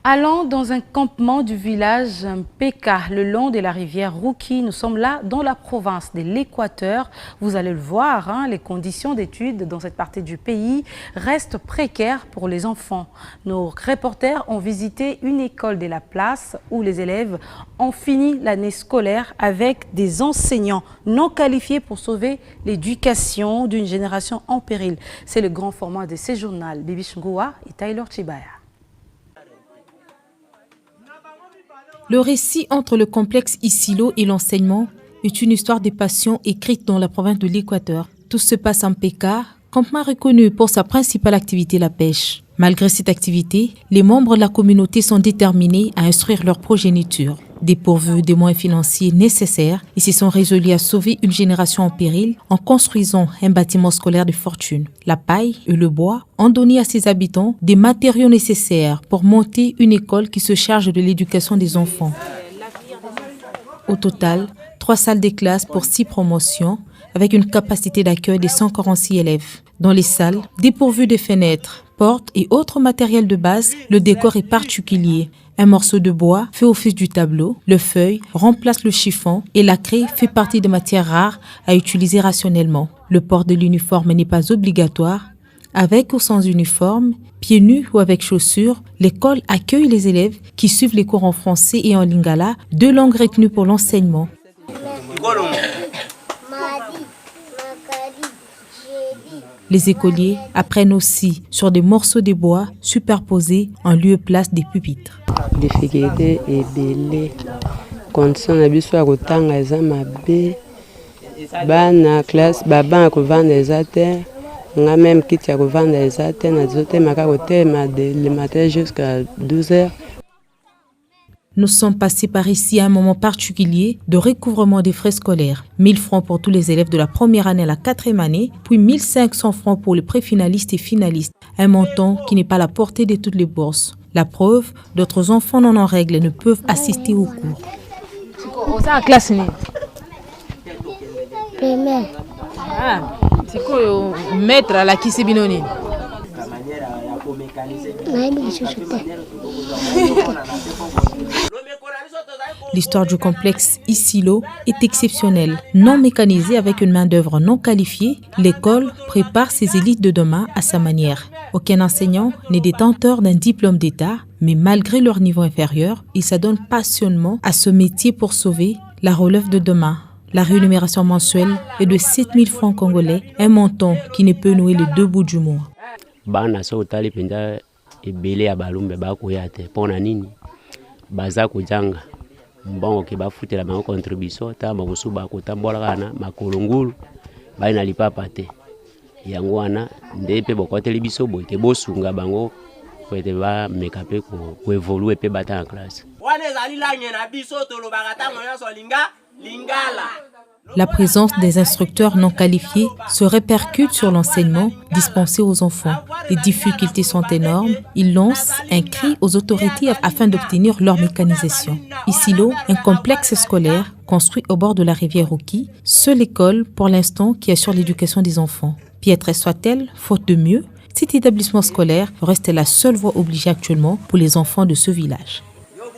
Allant dans un campement du village Peka, le long de la rivière Rouki, nous sommes là dans la province de l'Équateur. Vous allez le voir, les conditions d'études dans cette partie du pays restent précaires pour les enfants. Nos reporters ont visité une école de la place où les élèves ont fini l'année scolaire avec des enseignants non qualifiés pour sauver l'éducation d'une génération en péril. C'est le grand format de ce journal. Bibi Chungoua et Taylor Chibaya. Le récit entre le complexe Isilo et l'enseignement est une histoire de passion écrite dans la province de l'Équateur. Tout se passe en Peka, campement reconnu pour sa principale activité, la pêche. Malgré cette activité, les membres de la communauté sont déterminés à instruire leur progéniture. Dépourvus des moyens financiers nécessaires, ils se sont résolus à sauver une génération en péril en construisant un bâtiment scolaire de fortune. La paille et le bois ont donné à ses habitants des matériaux nécessaires pour monter une école qui se charge de l'éducation des enfants. Au total, 3 salles de classe pour 6 promotions, avec une capacité d'accueil de 146 élèves. Dans les salles, dépourvues de fenêtres, portes et autres matériels de base, le décor est particulier. Un morceau de bois fait office du tableau, le feuille remplace le chiffon et la craie fait partie des matières rares à utiliser rationnellement. Le port de l'uniforme n'est pas obligatoire. Avec ou sans uniforme, pieds nus ou avec chaussures, l'école accueille les élèves qui suivent les cours en français et en lingala, 2 langues retenues pour l'enseignement. Les écoliers apprennent aussi sur des morceaux de bois superposés en lieu et place des pupitres. Difficulté et belé. Condition na biso ya kotanga eza mabe. Bana classe baba kovanda eza te. Nga même kiti ya kovanda eza te na zote maka kotema le matin jusqu'à 12h. Nous sommes passés par ici à un moment particulier de recouvrement des frais scolaires. 1000 francs pour tous les élèves de la première année à la 4e année, puis 1500 francs pour les préfinalistes et finalistes. Un montant qui n'est pas à la portée de toutes les bourses. La preuve, d'autres enfants non en règle ne peuvent assister aux cours. C'est en classe ni? Primaire. Ah, c'est quoi maître à la Kisebinoni? L'histoire du complexe Isilo est exceptionnelle. Non mécanisée avec une main-d'œuvre non qualifiée, l'école prépare ses élites de demain à sa manière. Aucun enseignant n'est détenteur d'un diplôme d'État, mais malgré leur niveau inférieur, ils s'adonnent passionnément à ce métier pour sauver la relève de demain. La rémunération mensuelle est de 7000 francs congolais, un montant qui ne peut nouer les 2 bouts du mois. Bana so tali penda ebele ya balumbe bakoya te pona nini baza kujanga mbongo ke bafutela bango contribution ta mabusu bakotambola kana makolongulu baina lipapa te yango wana ndepe bokoteli biso boy te bosunga bango kwete ba mekape ko evolue pe bata en classe wana ezali lanye na biso tolo bagata moya so lingala. La présence des instructeurs non qualifiés se répercute sur l'enseignement dispensé aux enfants. Les difficultés sont énormes. Ils lancent un cri aux autorités afin d'obtenir leur mécanisation. Isilo, un complexe scolaire construit au bord de la rivière Rouki, seule école pour l'instant qui assure l'éducation des enfants. Piètre soit-elle, faute de mieux, cet établissement scolaire reste la seule voie obligée actuellement pour les enfants de ce village.